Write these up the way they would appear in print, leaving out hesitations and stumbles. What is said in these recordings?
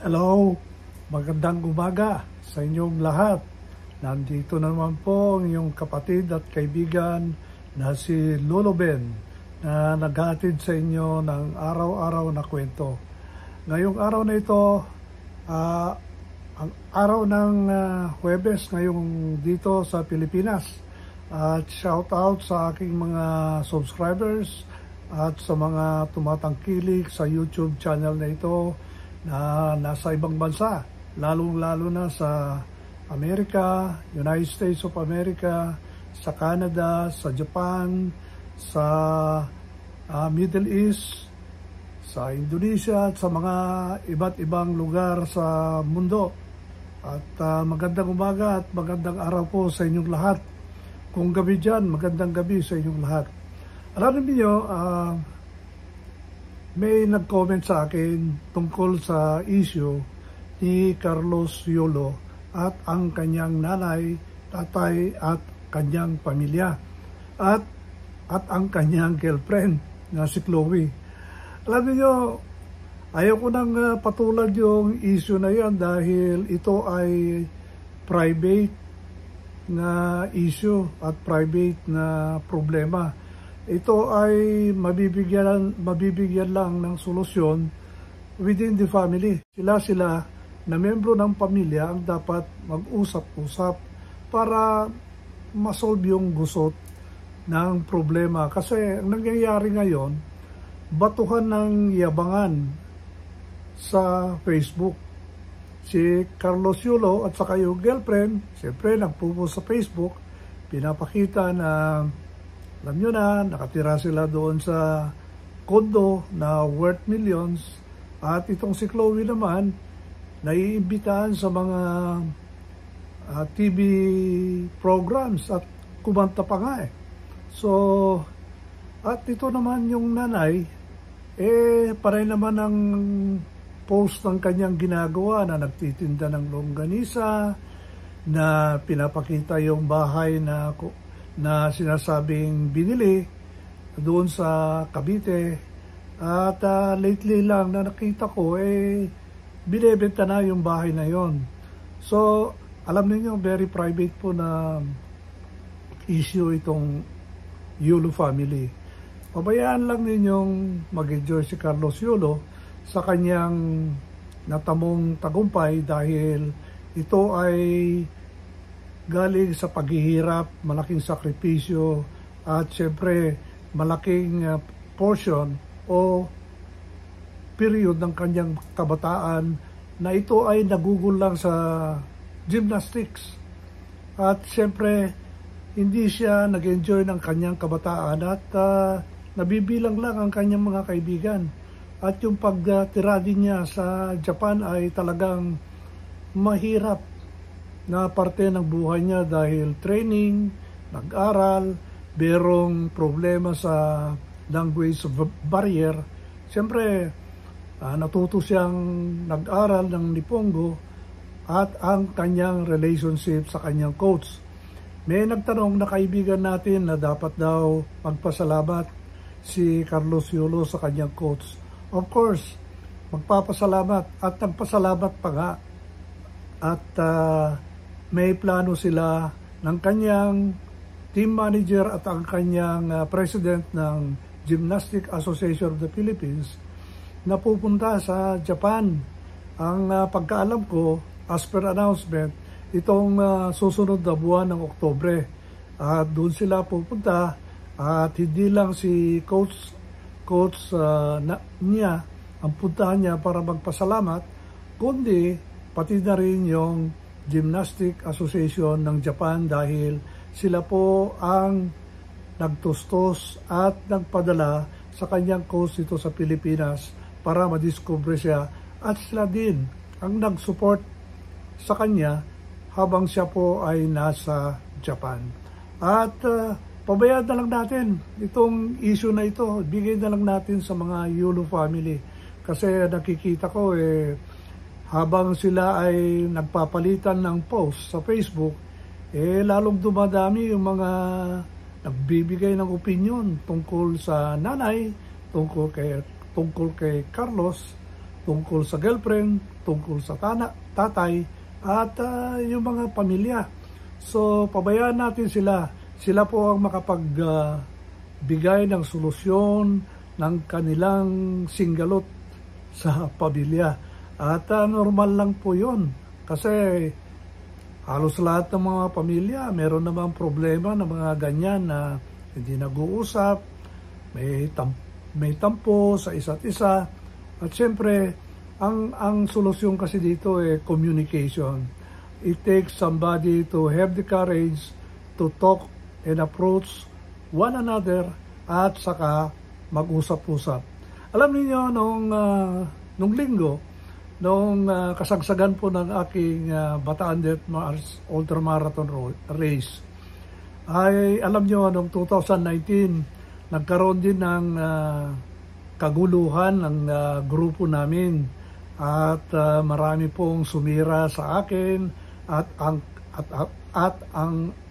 Hello, magandang umaga sa inyong lahat. Nandito naman po ang inyong kapatid at kaibigan na si Lolo Ben na naghatid sa inyo ng araw-araw na kwento. Ngayong araw na ito, ang araw ng Huwebes ngayong dito sa Pilipinas. At shout out sa aking mga subscribers at sa mga tumatangkilik sa YouTube channel na ito na nasa ibang bansa, lalong-lalo na sa Amerika, United States of America, sa Canada, sa Japan, sa Middle East, sa Indonesia at sa mga iba't ibang lugar sa mundo. At magandang umaga at magandang araw po sa inyong lahat. Kung gabi dyan, magandang gabi sa inyong lahat. Alam niyo, may nag-comment sa akin tungkol sa issue ni Carlos Yolo at ang kanyang nanay, tatay at kanyang pamilya at ang kanyang girlfriend na si Chloe. Alam niyo, ayaw ko nang patulad yung issue na yan dahil ito ay private na issue at private na problema. Ito ay mabibigyan lang ng solusyon within the family. Sila na membro ng pamilya ang dapat mag-usap-usap para masolve yung gusot ng problema. Kasi ang nangyayari ngayon, batuhan ng yabangan sa Facebook. Si Carlos Yolo at saka yung girlfriend, siyempre nagpo-post sa Facebook, pinapakita na alam nyo na, nakatira sila doon sa condo na worth millions. At itong si Chloe naman, naiimbitahan sa mga TV programs at kumanta pa nga eh. So, at ito naman yung nanay, paray naman ang post ng kanyang ginagawa na nagtitinda ng longganisa, na pinapakita yung bahay na sinasabing binili doon sa Cavite. At lately lang na nakita ko, binebenta na yung bahay na yon. So, alam niyo, very private po na issue itong Yolo family. Pabayaan lang ninyong mag-enjoy si Carlos Yolo sa kanyang natamong tagumpay dahil ito ay galing sa paghihirap, malaking sakripisyo at syempre malaking portion o period ng kanyang kabataan na ito ay nagugol lang sa gymnastics. At syempre hindi siya nag-enjoy ng kanyang kabataan at nabibilang lang ang kanyang mga kaibigan. At yung pagtira din niya sa Japan ay talagang mahirap na parte ng buhay niya dahil training, nag-aral, merong problema sa language barrier. Siyempre, natuto siyang nag-aral ng Nipongo at ang kanyang relationship sa kanyang coach. May nagtanong na kaibigan natin na dapat daw magpasalamat si Carlos Yolo sa kanyang coach. Of course, magpapasalamat at nagpasalamat pa nga. At may plano sila ng kanyang team manager at ang kanyang president ng Gymnastic Association of the Philippines na pupunta sa Japan. Ang pagkaalam ko, as per announcement, itong susunod na buwan ng Oktubre. At doon sila pupunta at hindi lang si coach niya ang puntahan niya para magpasalamat, kundi pati na rin yung Gymnastic Association ng Japan dahil sila po ang nagtustos at nagpadala sa kanyang coach dito sa Pilipinas para madiscover siya at sila din ang nag-support sa kanya habang siya po ay nasa Japan. At pabayaan na lang natin itong issue na ito, bigay na lang natin sa mga Yolo family kasi nakikita ko habang sila ay nagpapalitan ng post sa Facebook, lalong dumadami yung mga nagbibigay ng opinion tungkol sa nanay, tungkol kay Carlos tungkol sa girlfriend, tungkol sa tatay, at yung mga pamilya. So, pabayaan natin sila. Sila po ang makapagbigay ng solusyon ng kanilang singgalot sa pamilya. At normal lang po yun. Kasi halos lahat ng mga pamilya, meron namang problema ng mga ganyan na hindi nag-uusap, may tampo sa isa't isa. At siyempre, ang solusyon kasi dito communication. It takes somebody to have the courage to talk and approach one another at saka mag-usap-usap. Alam niyo nung linggo, nung kasagsagan po ng aking Bataan Death March Ultra Marathon Race, ay alam niyo nung 2019, nagkaroon din ng kaguluhan ng grupo namin. At marami pong sumira sa akin at ang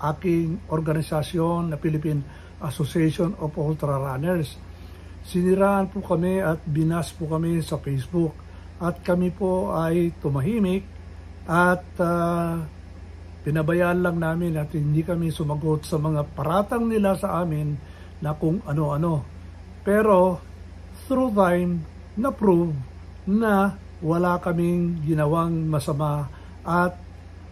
aking organisasyon na Philippine Association of Ultra Runners. Siniraan po kami at binas po kami sa Facebook. At kami po ay tumahimik at pinabayaan lang namin at hindi kami sumagot sa mga paratang nila sa amin na kung ano-ano. Pero through time, na-prove na wala kaming ginawang masama at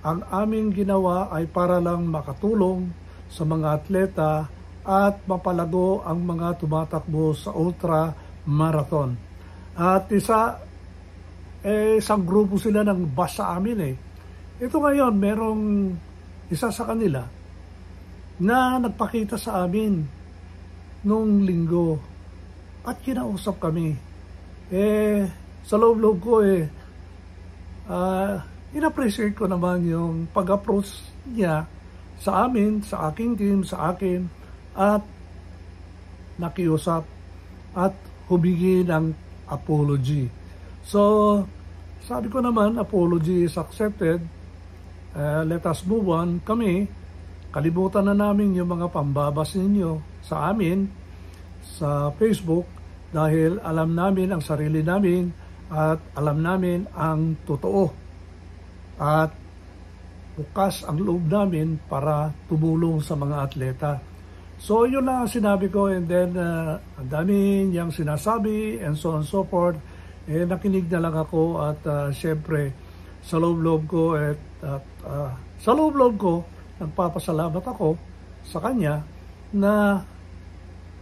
ang aming ginawa ay para lang makatulong sa mga atleta at mapalago ang mga tumatakbo sa ultra marathon. At isang grupo sila ng bus sa amin Ito ngayon, merong isa sa kanila na nagpakita sa amin nung linggo at kinausap kami. Sa loob-loob ko in-appreciate ko naman yung pag-approach niya sa amin, sa aking team, sa akin, at nakiusap at humingi ng apology. So, sabi ko naman, apology is accepted. Let us move on. Kami, kalimutan na namin yung mga pambabas ninyo sa amin, sa Facebook, dahil alam namin ang sarili namin, at alam namin ang totoo at bukas ang loob namin para tumulong sa mga atleta. So yun lang ang sinabi ko, and then ang dami niyang sinasabi and so on and so forth. Nakinig na lang ako at syempre sa loob-loob ko sa loob-loob ko nagpapasalamat ako sa kanya na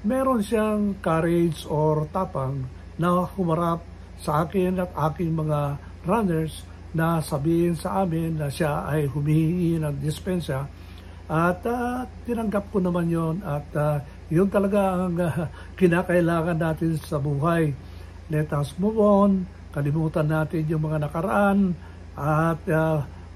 meron siyang courage or tapang na humarap sa akin at aking mga runners na sabihin sa amin na siya ay humihingi ng dispensa at tinanggap ko naman yon at yun talaga ang kinakailangan natin sa buhay. Let us move on, kalimutan natin yung mga nakaraan at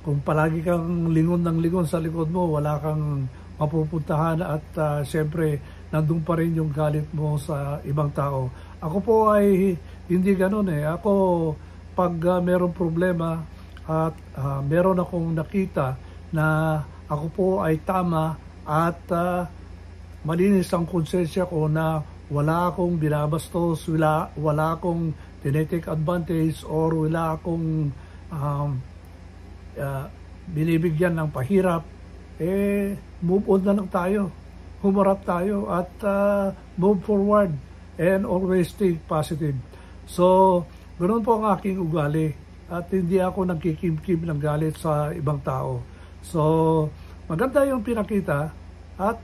kung palagi kang lingon ng lingon sa likod mo, wala kang mapupuntahan at siyempre nandun pa rin yung galit mo sa ibang tao. Ako po ay hindi ganun Ako, pag merong problema at meron akong nakita na ako po ay tama at malinis ang konsensya ko na wala akong binabastos, wala akong tinetake advantage or wala akong binibigyan ng pahirap, move on na lang tayo. Humarap tayo at move forward and always stay positive. So, ganoon po ang aking ugali at hindi ako nagkikimkim ng galit sa ibang tao. So, maganda yung pinakita at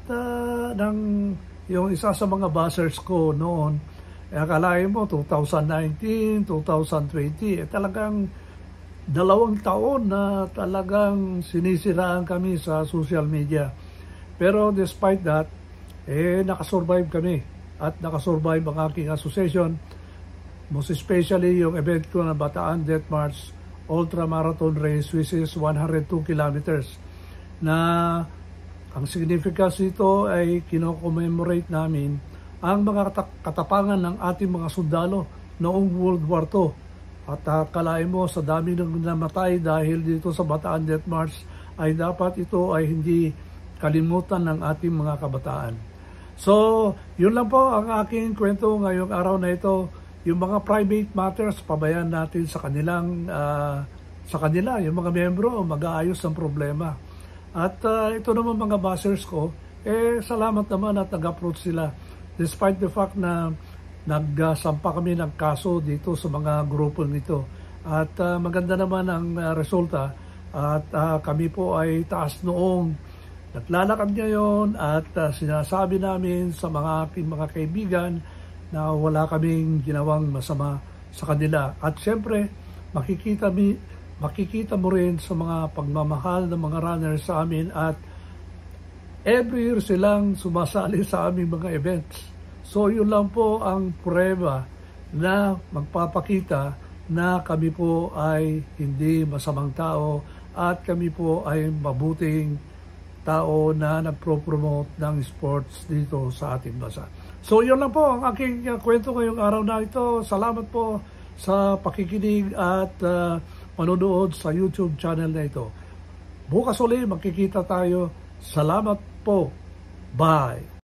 yung isa sa mga buzzers ko noon, akalain mo 2019, 2020, talagang 2 taon na talagang sinisiraan kami sa social media. Pero despite that, nakasurvive kami at nakasurvive ang aking association. Most especially yung event ko na Bataan Death March Ultra Marathon Race, which is 102 kilometers. Na ang significance nito ay kino-commemorate namin ang mga katapangan ng ating mga sundalo noong World War II. At kalain mo sa dami ng namatay dahil dito sa Bataan Death March ay dapat ito ay hindi kalimutan ng ating mga kabataan. So, yun lang po ang aking kwento ngayong araw na ito. yung mga private matters, pabayaan natin sa kanila, yung mga membro, mag-aayos ng problema. At ito naman mga bashers ko, salamat naman at nag-approach sila. Despite the fact na nagsampa kami ng kaso dito sa mga grupo nito. At maganda naman ang resulta. At kami po ay taas noong naglalakad ngayon at sinasabi namin sa mga aking mga kaibigan na wala kaming ginawang masama sa kanila. At siyempre, makikita mo rin sa mga pagmamahal ng mga runners sa amin at every year silang sumasali sa aming mga events. So yun lang po ang prueba na magpapakita na kami po ay hindi masamang tao at kami po ay mabuting tao na nagpro-promote ng sports dito sa ating bansa. So yun lang po ang aking kwento ngayong araw na ito. Salamat po sa pakikinig at manonood sa YouTube channel na ito. Bukas ulit magkikita tayo. Salamat po. Bye!